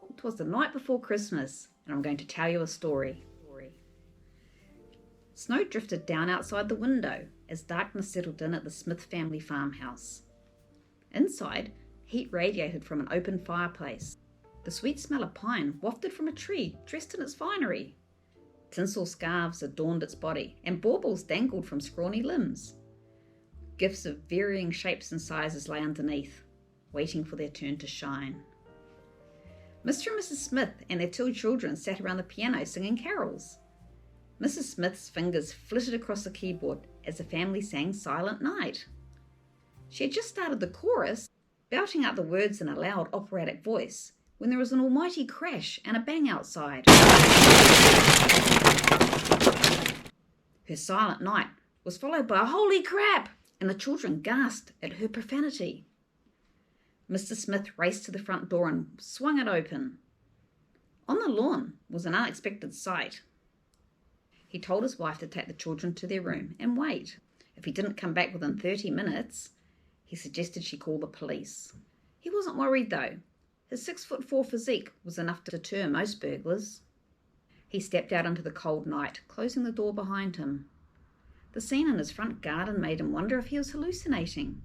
It was the night before Christmas, and I'm going to tell you a story. Snow drifted down outside the window as darkness settled in at the Smith family farmhouse. Inside, heat radiated from an open fireplace. The sweet smell of pine wafted from a tree dressed in its finery. Tinsel scarves adorned its body, and baubles dangled from scrawny limbs. Gifts of varying shapes and sizes lay underneath, waiting for their turn to shine. Mr. and Mrs. Smith and their 2 children sat around the piano singing carols. Mrs. Smith's fingers flitted across the keyboard as the family sang Silent Night. She had just started the chorus, belting out the words in a loud operatic voice, when there was an almighty crash and a bang outside. Her Silent Night was followed by a holy crap, and the children gasped at her profanity. Mr. Smith raced to the front door and swung it open. On the lawn was an unexpected sight. He told his wife to take the children to their room and wait. If he didn't come back within 30 minutes, he suggested she call the police. He wasn't worried though. His 6'4" physique was enough to deter most burglars. He stepped out into the cold night, closing the door behind him. The scene in his front garden made him wonder if he was hallucinating.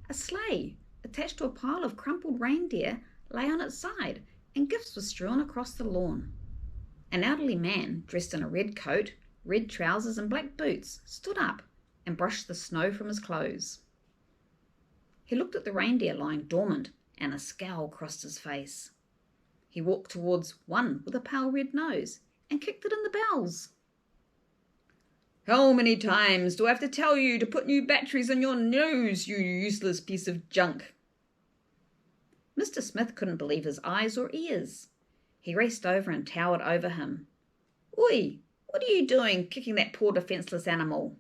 A sleigh, attached to a pile of crumpled reindeer, lay on its side, and gifts were strewn across the lawn. An elderly man, dressed in a red coat, red trousers and black boots, stood up and brushed the snow from his clothes. He looked at the reindeer lying dormant, and a scowl crossed his face. He walked towards one with a pale red nose and kicked it in the bells. "How many times do I have to tell you to put new batteries in your nose, you useless piece of junk?" Mr. Smith couldn't believe his eyes or ears. He raced over and towered over him. "Oi, what are you doing, kicking that poor defenceless animal?"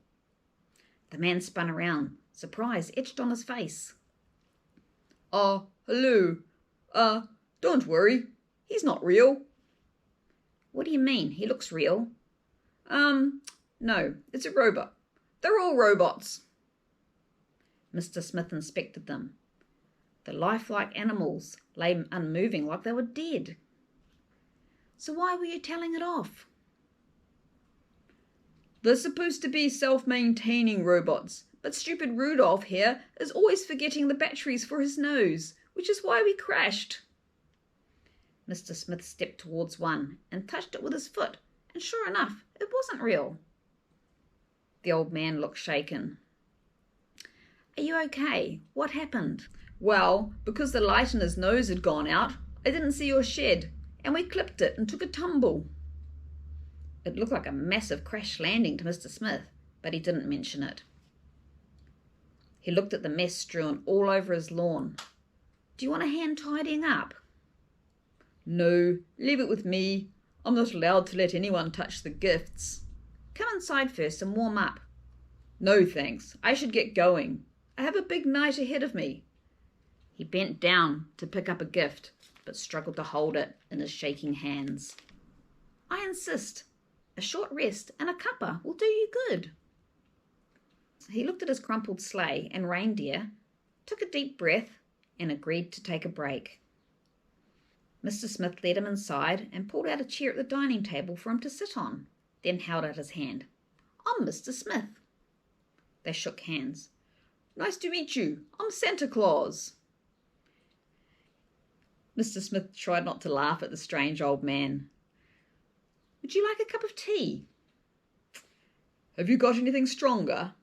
The man spun around, surprise etched on his face. Hello. Don't worry. He's not real." "What do you mean? He looks real." No, it's a robot. They're all robots." Mr. Smith inspected them. The lifelike animals lay unmoving like they were dead. "So why were you telling it off?" "They're supposed to be self-maintaining robots, but stupid Rudolph here is always forgetting the batteries for his nose, which is why we crashed." Mr. Smith stepped towards one and touched it with his foot, and sure enough, it wasn't real. The old man looked shaken. "Are you okay? What happened?" "Well, because the light in his nose had gone out, I didn't see your shed, and we clipped it and took a tumble." It looked like a massive crash landing to Mr. Smith, but he didn't mention it. He looked at the mess strewn all over his lawn. "Do you want a hand tidying up?" "No, leave it with me. I'm not allowed to let anyone touch the gifts." "Come inside first and warm up." "No, thanks. I should get going. I have a big night ahead of me." He bent down to pick up a gift, but struggled to hold it in his shaking hands. "I insist. A short rest and a cuppa will do you good." He looked at his crumpled sleigh and reindeer, took a deep breath, and agreed to take a break. Mr. Smith led him inside and pulled out a chair at the dining table for him to sit on, then held out his hand. "I'm Mr. Smith." They shook hands. "Nice to meet you. I'm Santa Claus." Mr. Smith tried not to laugh at the strange old man. "Would you like a cup of tea?" "Have you got anything stronger?"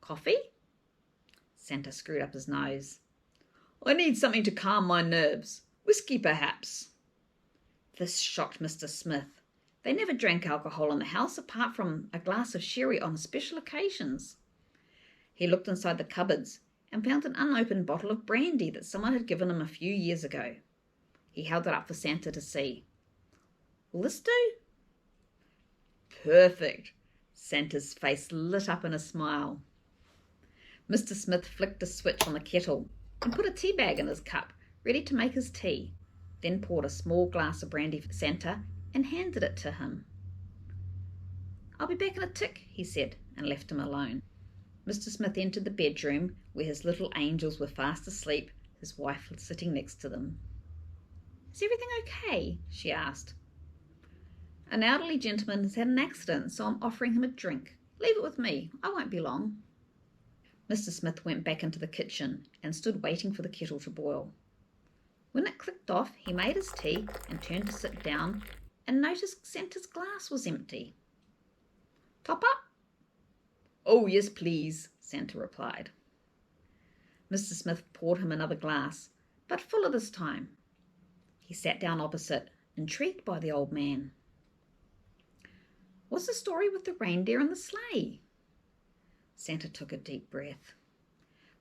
"Coffee?" Santa screwed up his nose. "I need something to calm my nerves. Whiskey, perhaps." This shocked Mr. Smith. They never drank alcohol in the house apart from a glass of sherry on special occasions. He looked inside the cupboards and found an unopened bottle of brandy that someone had given him a few years ago. He held it up for Santa to see. "Will this do?" "Perfect." Santa's face lit up in a smile. Mr. Smith flicked a switch on the kettle and put a tea bag in his cup, ready to make his tea, then poured a small glass of brandy for Santa and handed it to him. "I'll be back in a tick," he said, and left him alone. Mr. Smith entered the bedroom where his little angels were fast asleep, his wife sitting next to them. "Is everything okay?" she asked. "An elderly gentleman has had an accident, so I'm offering him a drink. Leave it with me. I won't be long." Mr. Smith went back into the kitchen and stood waiting for the kettle to boil. When it clicked off, he made his tea and turned to sit down and noticed Santa's glass was empty. "Top up?" "Oh, yes, please," Santa replied. Mr. Smith poured him another glass, but fuller this time. He sat down opposite, intrigued by the old man. "What's the story with the reindeer and the sleigh?" Santa took a deep breath.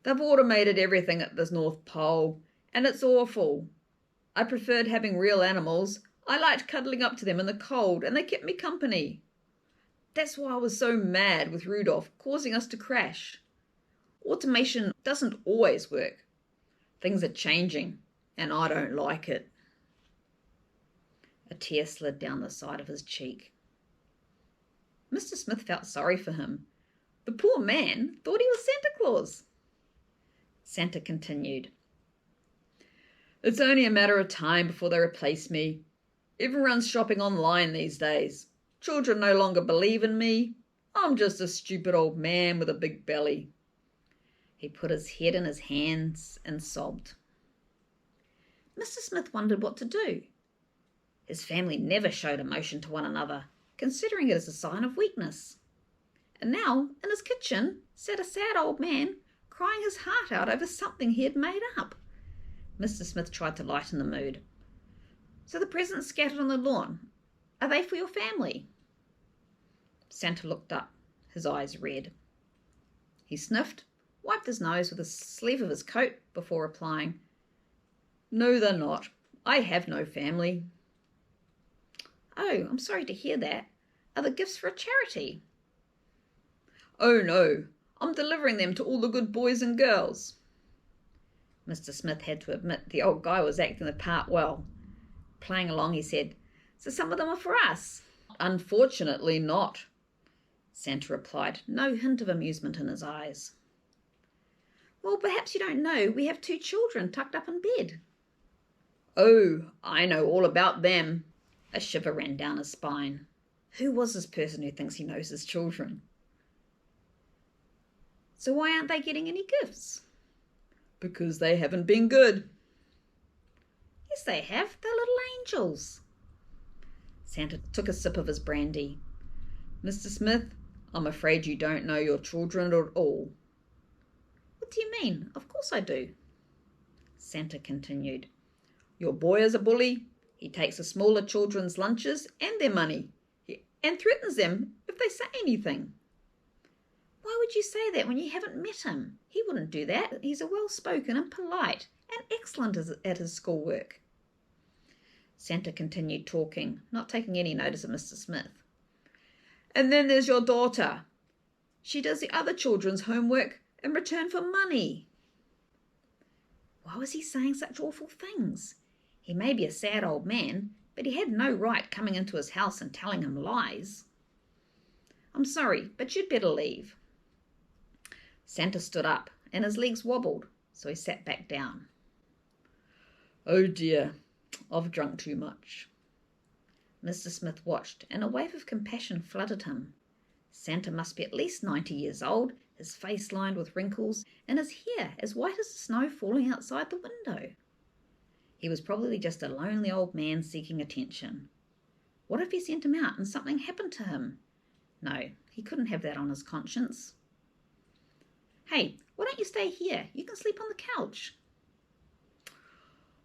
"They've automated everything at the North Pole, and it's awful. I preferred having real animals. I liked cuddling up to them in the cold, and they kept me company. That's why I was so mad with Rudolph causing us to crash. Automation doesn't always work. Things are changing, and I don't like it." A tear slid down the side of his cheek. Mr. Smith felt sorry for him. The poor man thought he was Santa Claus. Santa continued, "It's only a matter of time before they replace me. Everyone's shopping online these days. Children no longer believe in me. I'm just a stupid old man with a big belly." He put his head in his hands and sobbed. Mr. Smith wondered what to do. His family never showed emotion to one another, considering it as a sign of weakness. And now, in his kitchen, sat a sad old man, crying his heart out over something he had made up. Mr. Smith tried to lighten the mood. "So the presents scattered on the lawn, are they for your family?" Santa looked up, his eyes red. He sniffed, wiped his nose with the sleeve of his coat before replying, "No, they're not. I have no family." "Oh, I'm sorry to hear that. Are the gifts for a charity?" "Oh, no. I'm delivering them to all the good boys and girls." Mr. Smith had to admit the old guy was acting the part well. Playing along, he said, "So some of them are for us?" "Unfortunately not," Santa replied, no hint of amusement in his eyes. "Well, perhaps you don't know we have 2 children tucked up in bed." "Oh, I know all about them." A shiver ran down his spine. Who was this person who thinks he knows his children? "So why aren't they getting any gifts?" "Because they haven't been good." "Yes, they have. They're little angels." Santa took a sip of his brandy. "Mr. Smith, I'm afraid you don't know your children at all." "What do you mean? Of course I do." Santa continued, "Your boy is a bully. He takes the smaller children's lunches and their money, and threatens them if they say anything." "Why would you say that when you haven't met him? He wouldn't do that. He's a well-spoken and polite and excellent at his schoolwork." Santa continued talking, not taking any notice of Mr. Smith. "And then there's your daughter. She does the other children's homework in return for money." Why was he saying such awful things? He may be a sad old man, but he had no right coming into his house and telling him lies. "I'm sorry, but you'd better leave." Santa stood up, and his legs wobbled, so he sat back down. "Oh dear, I've drunk too much." Mr. Smith watched, and a wave of compassion flooded him. Santa must be at least 90 years old, his face lined with wrinkles, and his hair as white as the snow falling outside the window. He was probably just a lonely old man seeking attention. What if he sent him out and something happened to him? No, he couldn't have that on his conscience. "Hey, why don't you stay here? You can sleep on the couch."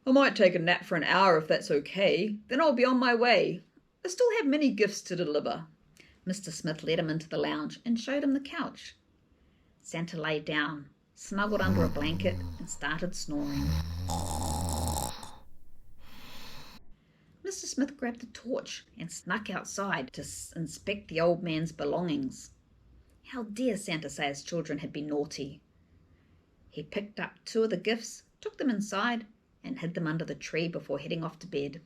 "I might take a nap for an hour if that's okay. Then I'll be on my way. I still have many gifts to deliver." Mr. Smith led him into the lounge and showed him the couch. Santa lay down, snuggled under a blanket, and started snoring. Mr. Smith grabbed a torch and snuck outside to inspect the old man's belongings. How dare Santa say his children had been naughty? He picked up 2 of the gifts, took them inside, and hid them under the tree before heading off to bed.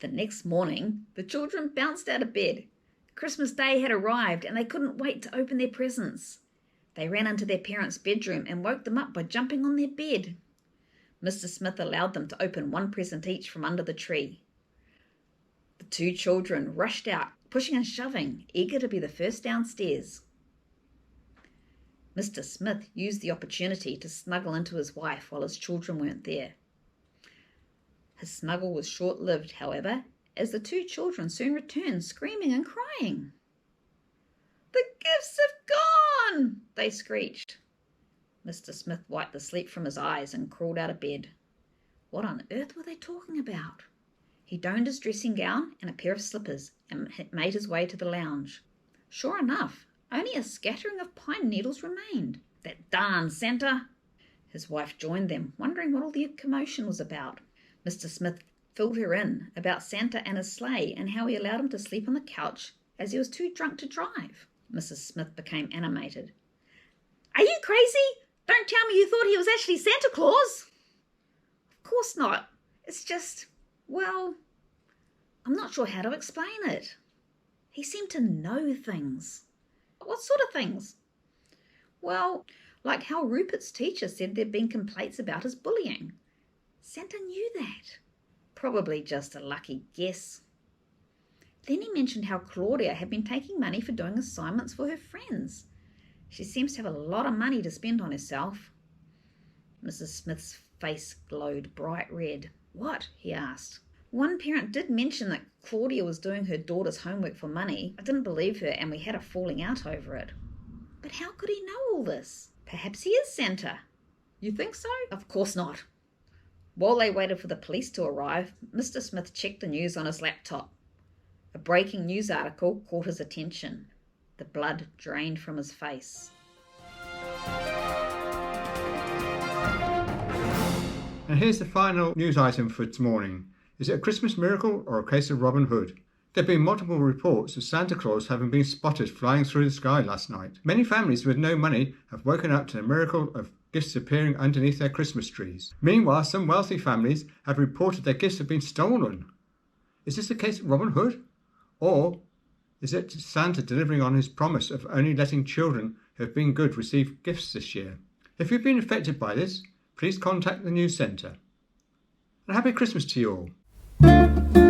The next morning, the children bounced out of bed, Christmas Day had arrived and they couldn't wait to open their presents. They ran into their parents' bedroom and woke them up by jumping on their bed. Mr. Smith allowed them to open one present each from under the tree. The two children rushed out, pushing and shoving, eager to be the first downstairs. Mr. Smith used the opportunity to snuggle into his wife while his children weren't there. His snuggle was short-lived, however, as the two children soon returned, screaming and crying. "The gifts have gone!" they screeched. Mr. Smith wiped the sleep from his eyes and crawled out of bed. What on earth were they talking about? He donned his dressing gown and a pair of slippers and made his way to the lounge. Sure enough, only a scattering of pine needles remained. That darn Santa! His wife joined them, wondering what all the commotion was about. Mr. Smith filled her in about Santa and his sleigh and how he allowed him to sleep on the couch as he was too drunk to drive. Mrs. Smith became animated. "Are you crazy? Don't tell me you thought he was actually Santa Claus." "Of course not. It's just, well, I'm not sure how to explain it. He seemed to know things." "What sort of things?" "Well, like how Rupert's teacher said there'd been complaints about his bullying. Santa knew that." "Probably just a lucky guess." Then he mentioned how Claudia had been taking money for doing assignments for her friends. She seems to have a lot of money to spend on herself. Mrs. Smith's face glowed bright red. "What?" he asked. "One parent did mention that Claudia was doing her daughter's homework for money. I didn't believe her and we had a falling out over it." "But how could he know all this?" "Perhaps he is Santa." "You think so?" "Of course not." While they waited for the police to arrive, Mr. Smith checked the news on his laptop. A breaking news article caught his attention. The blood drained from his face. And here's the final news item for this morning. Is it a Christmas miracle or a case of Robin Hood? There have been multiple reports of Santa Claus having been spotted flying through the sky last night. Many families with no money have woken up to the miracle of gifts appearing underneath their Christmas trees. Meanwhile, some wealthy families have reported their gifts have been stolen. Is this a case of Robin Hood? Or is it Santa delivering on his promise of only letting children who have been good receive gifts this year? If you've been affected by this, please contact the news centre. And happy Christmas to you all.